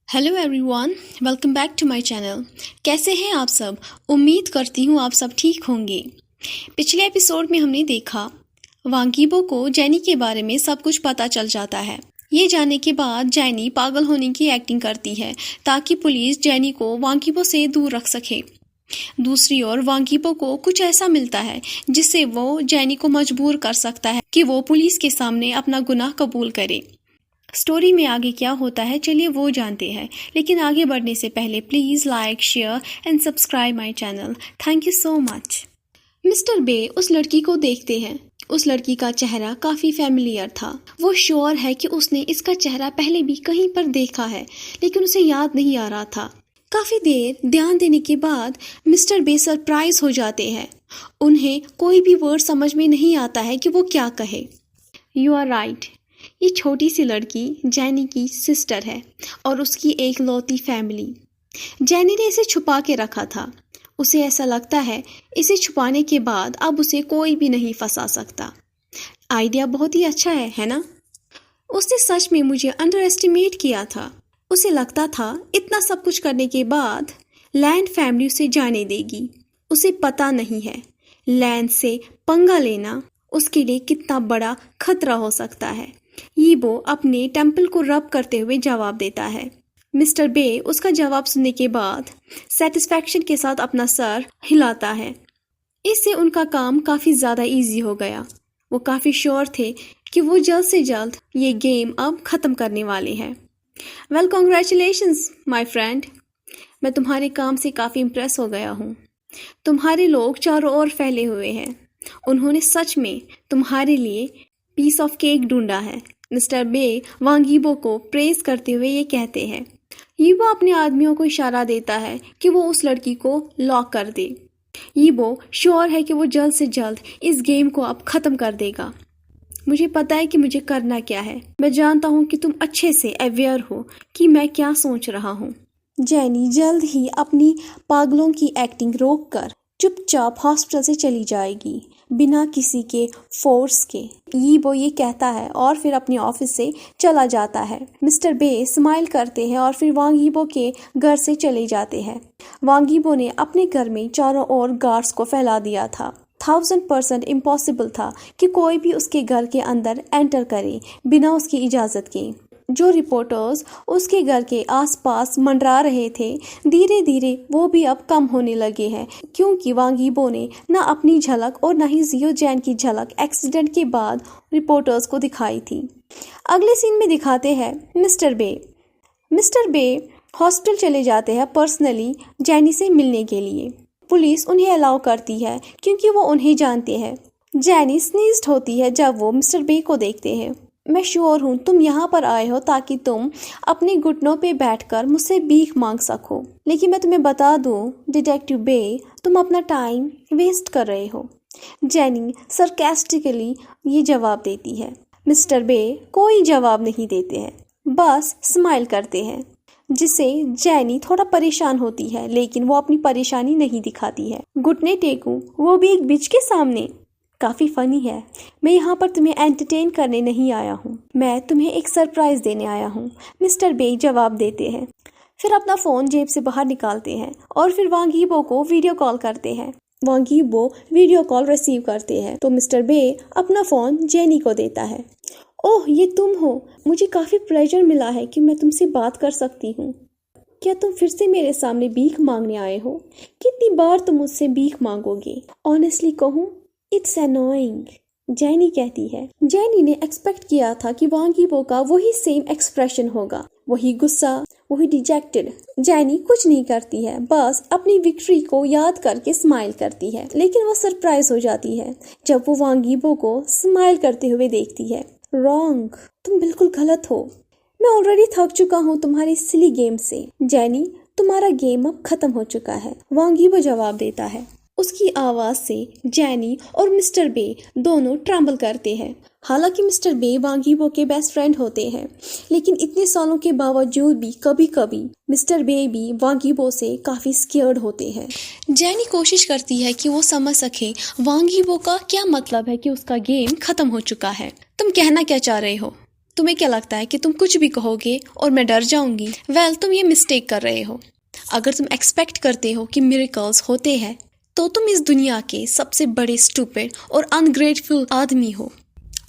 Hello everyone, welcome back to my channel. कैसे हैं आप सब? उम्मीद करती हूँ आप सब ठीक होंगे। पिछले एपिसोड में हमने देखा वांगीबो को जेनी के बारे में सब कुछ पता चल जाता है। ये जानने के बाद जेनी पागल होने की एक्टिंग करती है ताकि पुलिस जेनी को वांगीबो से दूर रख सके। दूसरी ओर वांगीबो को कुछ ऐसा मिलता है जिससे वो जेनी को मजबूर कर सकता है कि वो पुलिस के सामने अपना गुनाह कबूल करे। स्टोरी में आगे क्या होता है चलिए वो जानते हैं, लेकिन आगे बढ़ने से पहले please like, share and subscribe my channel. Thank you so much. Mister बे उस लड़की को देखते हैं। उस लड़की का चेहरा काफी फैमिलियर था। वो श्योर है कि उसने इसका चेहरा पहले भी कहीं पर देखा है, लेकिन उसे याद नहीं आ रहा था। काफी देर ध्यान देने के बाद मिस्टर बे सरप्राइज हो जाते हैं। उन्हें कोई भी वर्ड समझ में नहीं आता है कि वो क्या कहे। यू आर राइट, ये छोटी सी लड़की जेनी की सिस्टर है और उसकी एक लौती फैमिली। जेनी ने इसे छुपा के रखा था। उसे ऐसा लगता है इसे छुपाने के बाद अब उसे कोई भी नहीं फंसा सकता। आइडिया बहुत ही अच्छा है ना? उसने सच में मुझे अंडर एस्टिमेट किया था। उसे लगता था इतना सब कुछ करने के बाद लैंड फैमिली उसे जाने देगी। उसे पता नहीं है लैंड से पंगा लेना उसके लिए कितना बड़ा खतरा हो सकता है। यीबो अपने टेम्पल को रब करते हुए जवाब देता है। मिस्टर बे उसका जवाब सुनने के बाद सेटिस्फैक्शन के साथ अपना सर हिलाता है। इससे उनका काम काफ़ी ज़्यादा इजी हो गया। वो काफ़ी श्योर थे कि वो जल्द से जल्द ये गेम अब ख़त्म करने वाले हैं। Well, congratulations my friend. मैं तुम्हारे काम से काफ़ी इम्प्रेस हो गया हूँ। तुम्हारे लोग चारों ओर फैले हुए हैं। उन्होंने सच में तुम्हारे लिए पीस ऑफ केक ढूंढा है। मिस्टर बे वांगीबो को प्रेज करते हुए ये कहते हैं। यीबो अपने आदमियों को इशारा देता है कि वो उस लड़की को लॉक कर दे। यीबो श्योर है कि वो जल्द से जल्द इस गेम को अब खत्म कर देगा। मुझे पता है कि मुझे करना क्या है। मैं जानता हूँ कि तुम अच्छे से अवेयर हो कि मैं क्या सोच रहा हूँ। जेनी जल्द ही अपनी पागलों की एक्टिंग रोककर चुपचाप हॉस्पिटल से चली जाएगी बिना किसी के फोर्स के। यीबो ये कहता है और फिर अपने ऑफिस से चला जाता है। मिस्टर बे स्माइल करते हैं और फिर वांगीबो के घर से चले जाते हैं। वांगीबो ने अपने घर में चारों ओर गार्ड्स को फैला दिया था। 1000% इम्पॉसिबल था कि कोई भी उसके घर के अंदर एंटर करे बिना उसकी इजाज़त के। जो रिपोर्टर्स उसके घर के आसपास मंडरा रहे थे, धीरे धीरे वो भी अब कम होने लगे हैं, क्योंकि वांगीबो ने न अपनी झलक और न ही जियो जैन की झलक एक्सीडेंट के बाद रिपोर्टर्स को दिखाई थी। अगले सीन में दिखाते हैं मिस्टर बे हॉस्पिटल चले जाते हैं पर्सनली जेनी से मिलने के लिए। पुलिस उन्हें अलाउ करती है क्योंकि वो उन्हें जानते हैं। जेनी स्नीज्ड होती है जब वो मिस्टर बे को देखते हैं। मैं श्योर हूँ तुम यहाँ पर आए हो ताकि तुम अपने घुटनों पे बैठकर मुझसे भीख मांग सको, लेकिन मैं तुम्हें बता दूँ डिटेक्टिव बे, तुम अपना टाइम वेस्ट कर रहे हो। जेनी सरकास्टिकली ये जवाब देती है। मिस्टर बे कोई जवाब नहीं देते हैं, बस स्माइल करते हैं, जिससे जेनी थोड़ा परेशान होती है, लेकिन वो अपनी परेशानी नहीं दिखाती है। घुटने टेकूं, वो भी एक बिच के सामने। काफ़ी फनी है। मैं यहाँ पर तुम्हें एंटरटेन करने नहीं आया हूँ, मैं तुम्हें एक सरप्राइज देने आया हूँ, मिस्टर बे जवाब देते हैं। फिर अपना फ़ोन जेब से बाहर निकालते हैं और फिर वांगीबो को वीडियो कॉल करते हैं। वांगीबो वीडियो कॉल रिसीव करते हैं तो मिस्टर बे अपना फ़ोन जेनी को देता है। ओह, ये तुम हो। मुझे काफ़ी प्लेजर मिला है कि मैं तुमसे बात कर सकती हूँ। क्या तुम फिर से मेरे सामने भीख मांगने आए हो? कितनी बार तुम मुझसे भीख मांगोगे? ऑनेस्टली कहूँ, इट्स अनोइंग, जेनी कहती है। जेनी ने एक्सपेक्ट किया था कि वांगीबो का वही सेम एक्सप्रेशन होगा, वही गुस्सा, वही डिजेक्टेड। जेनी कुछ नहीं करती है, बस अपनी विक्ट्री को याद करके स्माइल करती है, लेकिन वो सरप्राइज हो जाती है जब वो वांगीबो को स्माइल करते हुए देखती है। रॉन्ग, तुम बिल्कुल गलत हो। मैं ऑलरेडी थक चुका हूँ तुम्हारी सिली गेम से। जेनी, तुम्हारा गेम अब खत्म हो चुका है, वांगीबो जवाब देता है। उसकी आवाज़ से जेनी और मिस्टर बे दोनों ट्रम्बल करते हैं। हालांकि मिस्टर बे वांगीबो के बेस्ट फ्रेंड होते हैं, लेकिन इतने सालों के बावजूद भी कभी कभी मिस्टर बे भी वांगीबो से काफ़ी स्केयर्ड होते हैं। जेनी कोशिश करती है कि वो समझ सके वांगीबो का क्या मतलब है कि उसका गेम खत्म हो चुका है। तुम कहना क्या चाह रहे हो? तुम्हें क्या लगता है कि तुम कुछ भी कहोगे और मैं डर जाऊंगी? वेल, तुम ये मिस्टेक कर रहे हो। अगर तुम एक्सपेक्ट करते हो कि मिरेकल्स होते हैं तो तुम इस दुनिया के सबसे बड़े स्टूपिड और अनग्रेटफुल आदमी हो।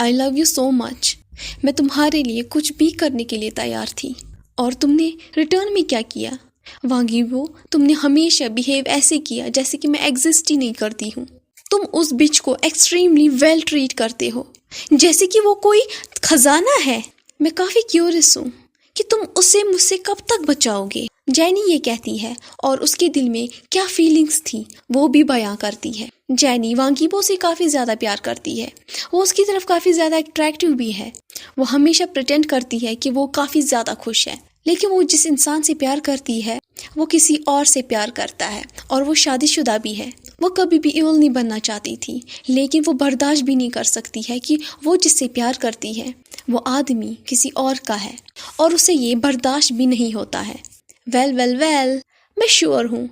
I love you so much. मैं तुम्हारे लिए कुछ भी करने के लिए तैयार थी और तुमने रिटर्न में क्या किया? वांगीबो, तुमने हमेशा बिहेव ऐसे किया जैसे कि मैं एग्जिस्ट ही नहीं करती हूँ। तुम उस बिच को एक्सट्रीमली वेल ट्रीट करते हो, जैसे कि वो कोई खजाना है। मैं काफी क्यूरियस हूँ कि तुम उसे मुझसे कब तक बचाओगे। जैनी ये कहती है और उसके दिल में क्या फीलिंग्स थी वो भी बयां करती है। जैनी वांगीबो से काफी ज्यादा प्यार करती है, वो उसकी तरफ काफी ज्यादा अट्रैक्टिव भी है। वो हमेशा प्रिटेंड करती है कि वो काफी ज्यादा खुश है, लेकिन वो जिस इंसान से प्यार करती है वो किसी और से प्यार करता है और वो शादीशुदा भी है। वो कभी भी इविल नहीं बनना चाहती थी, लेकिन वो बर्दाश्त भी नहीं कर सकती है कि वो जिससे प्यार करती है वो आदमी किसी और का है और उसे ये बर्दाश्त भी नहीं होता है। वेल, मैं श्योर हूँ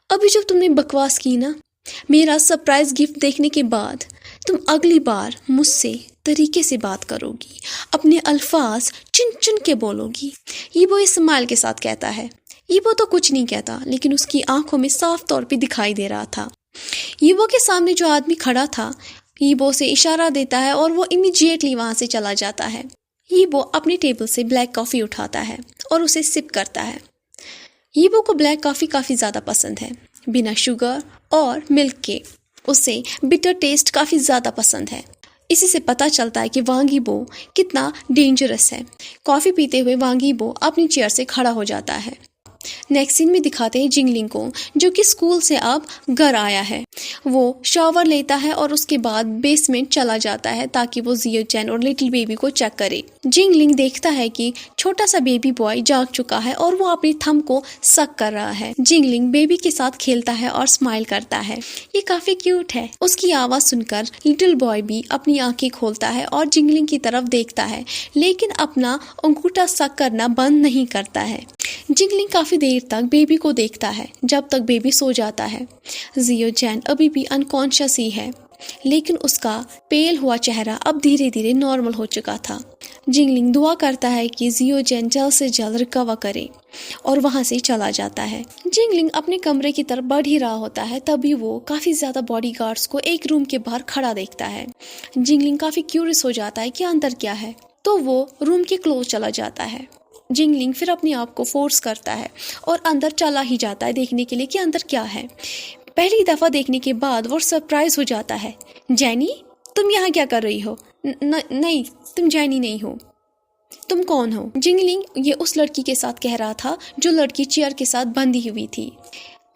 अभी जब तुमने बकवास की ना, मेरा सरप्राइज गिफ्ट देखने के बाद तुम अगली बार मुझसे तरीके से बात करोगी, अपने अल्फाज चुन चुन के बोलोगी। ईबो इस स्माइल के साथ कहता है। ईबो तो कुछ नहीं कहता, लेकिन उसकी आंखों में साफ तौर पे दिखाई दे रहा था। ईबो के सामने जो आदमी खड़ा था ईबो से इशारा देता है और वो इमीडिएटली वहां से चला जाता है। ईबो अपने टेबल से ब्लैक कॉफी उठाता है और उसे सिप करता है। ईबो को ब्लैक कॉफी काफी ज्यादा पसंद है, बिना शुगर और मिल्क के। उसे बिटर टेस्ट काफी ज्यादा पसंद है। इसी से पता चलता है कि वांगीबो कितना डेंजरस है। कॉफी पीते हुए वांगीबो अपनी चेयर से खड़ा हो जाता है। नेक्स्ट सीन में दिखाते हैं जिंगलिंग को, जो कि स्कूल से अब घर आया है। वो शावर लेता है और उसके बाद बेसमेंट चला जाता है ताकि वो जियो चैन और लिटिल बेबी को चेक करे। जिंगलिंग देखता है कि छोटा सा बेबी बॉय जाग चुका है और वो अपनी थंब को सक कर रहा है। जिंगलिंग बेबी के साथ खेलता है और स्माइल करता है। ये काफी क्यूट है। उसकी आवाज सुनकर लिटिल बॉय भी अपनी आंखें खोलता है और जिंगलिंग की तरफ देखता है, लेकिन अपना अंगूठा सक करना बंद नहीं करता है। जिंगलिंग काफी देर तक बेबी को देखता है जब तक बेबी सो जाता है। जियो चैन अभी भी अनकॉन्शियस ही है, लेकिन उसका पेल हुआ चेहरा अब धीरे धीरे नॉर्मल हो चुका था। जिंगलिंग दुआ करता है कि जियो चैन जल्द से जल्द रिकवर करे और वहां से चला जाता है। जिंगलिंग अपने कमरे की तरफ बढ़ ही रहा होता है, तभी वो काफी ज्यादा बॉडीगार्ड्स को एक रूम के बाहर खड़ा देखता है। जिंगलिंग काफी क्यूरियस हो जाता है कि अंदर क्या है, तो वो रूम के क्लोज चला जाता है। जिंगलिंग फिर अपने आप को फोर्स करता है और अंदर चला ही जाता है देखने के लिए कि अंदर क्या है। पहली दफा देखने के बाद वो सरप्राइज हो जाता है। जैनी, तुम यहाँ क्या कर रही हो? नहीं, तुम जैनी नहीं हो। तुम कौन हो? जिंगलिंग ये उस लड़की के साथ कह रहा था जो लड़की चेयर के साथ बंधी हुई थी।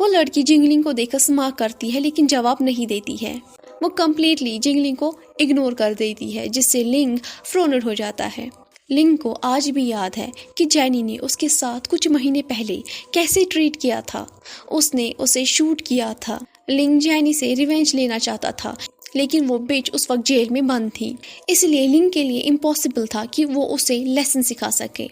वो लड़की जिंगलिंग को देखकर स्मार्ट करती है, लेकिन जवाब नहीं देती है। वो कम्प्लीटली जिंगलिंग को इग्नोर कर देती है, जिससे लिंग फ्रोनर हो जाता है। लिंग को आज भी याद है कि जैनी ने उसके साथ कुछ महीने पहले कैसे ट्रीट किया था। उसने उसे शूट किया था। लिंग जैनी से रिवेंज लेना चाहता था, लेकिन वो बिच उस वक्त जेल में बंद थी, इसलिए लिंग के लिए इम्पॉसिबल था कि वो उसे लेसन सिखा सके।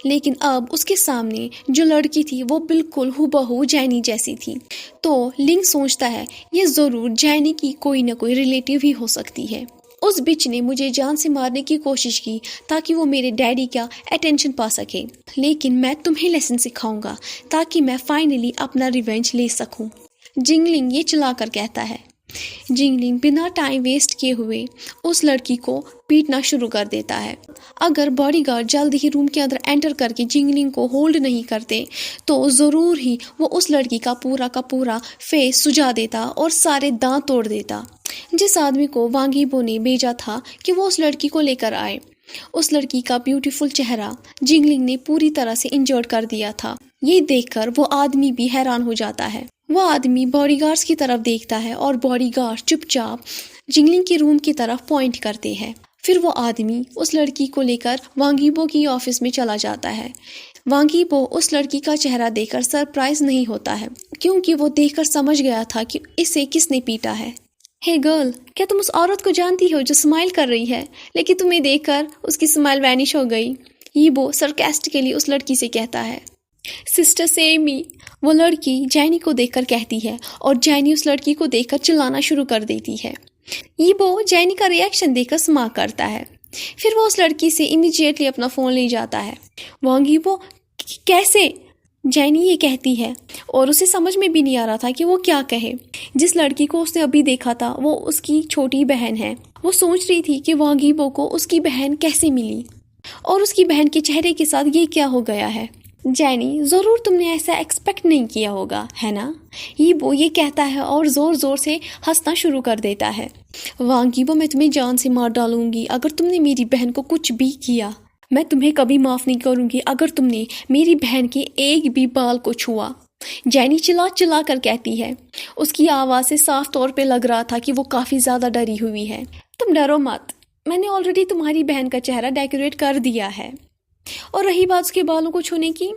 लेकिन अब उसके सामने जो लड़की थी वो बिल्कुल हुबहू जैनी जैसी थी, तो लिंग सोचता है ये जरूर जैनी की कोई न कोई रिलेटिव ही हो सकती है। उस बिच ने मुझे जान से मारने की कोशिश की ताकि वो मेरे डैडी का अटेंशन पा सके, लेकिन मैं तुम्हें लेसन सिखाऊंगा ताकि मैं फाइनली अपना रिवेंज ले सकूं। जिंगलिंग ये चिल्लाकर कहता है। जिंगलिंग बिना टाइम वेस्ट किए हुए उस लड़की को पीटना शुरू कर देता है। अगर बॉडीगार्ड जल्द ही रूम के अंदर एंटर करके जिंगलिंग को होल्ड नहीं करते तो जरूर ही वो उस लड़की का पूरा फेस सुजा देता और सारे दांत तोड़ देता। जिस आदमी को वांगीबो ने भेजा था कि वो उस लड़की को लेकर आए, उस लड़की का ब्यूटीफुल चेहरा जिंगलिंग ने पूरी तरह से इंजर्ड कर दिया था। ये देखकर वो आदमी भी हैरान हो जाता है। वो आदमी बॉडीगार्ड्स की तरफ देखता है और बॉडीगार्ड चुपचाप जिंगलिंग के रूम की तरफ पॉइंट करते हैं। फिर वो आदमी उस लड़की को लेकर वांगीबो की ऑफिस में चला जाता है। वांगीबो उस लड़की का चेहरा देखकर सरप्राइज नहीं होता है, क्योंकि वो देखकर समझ गया था कि इसे किसने पीटा है। हे गर्ल, क्या तुम उस औरत को जानती हो जो स्माइल कर रही है, लेकिन तुम्हें देखकर उसकी स्माइल वैनिश हो गई? ईबो सरकास्टिकली उस लड़की से कहता है। सिस्टर सेमी, वो लड़की जैनी को देखकर कहती है और जैनी उस लड़की को देखकर चिल्लाना शुरू कर देती है। ईबो जैनी का रिएक्शन देखकर स्मार्ट करता है। फिर वो उस लड़की से इमीडिएटली अपना फ़ोन ले जाता है। वांग यीबो कैसे, जैनी ये कहती है और उसे समझ में भी नहीं आ रहा था कि वो क्या कहे। जिस लड़की को उसने अभी देखा था वो उसकी छोटी बहन है। वो सोच रही थी कि वांग यीबो को उसकी बहन कैसे मिली और उसकी बहन के चेहरे के साथ ये क्या हो गया है। जैनी, ज़रूर तुमने ऐसा एक्सपेक्ट नहीं किया होगा, है ना? यीबो ये कहता है और ज़ोर ज़ोर से हंसना शुरू कर देता है। वांग यीबो, मैं तुम्हें जान से मार डालूंगी अगर तुमने मेरी बहन को कुछ भी किया। मैं तुम्हें कभी माफ़ नहीं करूंगी अगर तुमने मेरी बहन के एक भी बाल को छुआ। जैनी चिल्ला चिल्ला कर कहती है। उसकी आवाज़ से साफ तौर पे लग रहा था कि वो काफ़ी ज़्यादा डरी हुई है। तुम डरो मत, मैंने ऑलरेडी तुम्हारी बहन का चेहरा डेकोरेट कर दिया है। और रही बात उसके बालों को छूने की,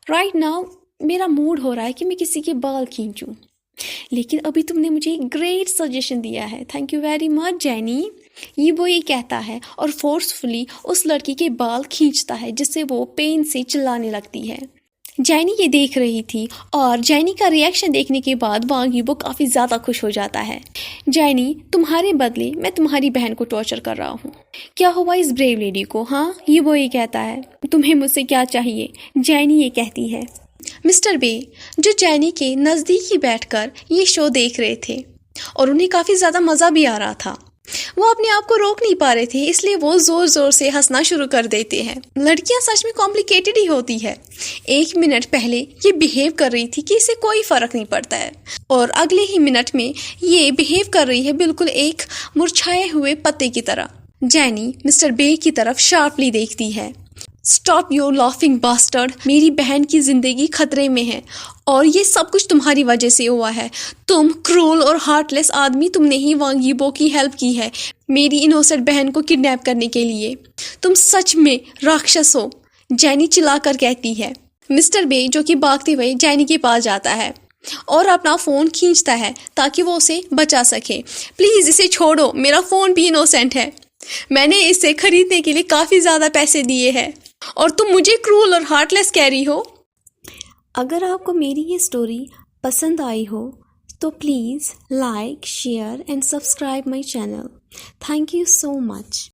राइट नाउ मेरा मूड हो रहा है कि मैं किसी के बाल खींचूं, लेकिन अभी तुमने मुझे एक ग्रेट सजेशन दिया है। Thank you very much Jenny. ये कहता है और फोर्सफुली उस लड़की के बाल खींचता है जिससे वो पेन से चिल्लाने लगती है। जैनी ये देख रही थी और जैनी का रिएक्शन देखने के बाद वांग यीबो काफ़ी ज़्यादा खुश हो जाता है। जैनी, तुम्हारे बदले मैं तुम्हारी बहन को टॉर्चर कर रहा हूँ। क्या हुआ इस ब्रेव लेडी को? हाँ, ये कहता है। तुम्हें मुझसे क्या चाहिए? जैनी ये कहती है। मिस्टर बे, जो जैनी के नज़दीक ही बैठकर ये शो देख रहे थे और उन्हें काफ़ी ज़्यादा मज़ा भी आ रहा था। वो अपने आप को रोक नहीं पा रहे थे, इसलिए वो जोर जोर से हंसना शुरू कर देते हैं। लड़कियां सच में कॉम्प्लिकेटेड ही होती है। 1 मिनट पहले ये बिहेव कर रही थी कि इसे कोई फर्क नहीं पड़ता है और अगले ही मिनट में ये बिहेव कर रही है बिल्कुल एक मुरझाए हुए पत्ते की तरह। जैनी मिस्टर बे की तरफ शार्पली देखती है। स्टॉप योर लाफिंग बास्टर्ड, मेरी बहन की जिंदगी खतरे में है और ये सब कुछ तुम्हारी वजह से हुआ है। तुम क्रूल और हार्टलेस आदमी, तुमने ही वांग यीबो की हेल्प की है मेरी इनोसेंट बहन को किडनैप करने के लिए। तुम सच में राक्षस हो, जैनी चिल्लाकर कहती है। मिस्टर बे जो कि भागते हुए जैनी के पास जाता है और अपना फ़ोन खींचता है ताकि वो उसे बचा सके। प्लीज़ इसे छोड़ो, मेरा फ़ोन भी इनोसेंट है, मैंने इसे खरीदने के लिए काफ़ी ज़्यादा पैसे दिए हैं और तुम मुझे क्रूल और हार्टलेस कह रही हो। अगर आपको मेरी ये स्टोरी पसंद आई हो तो please like, share and subscribe my channel. Thank you so much.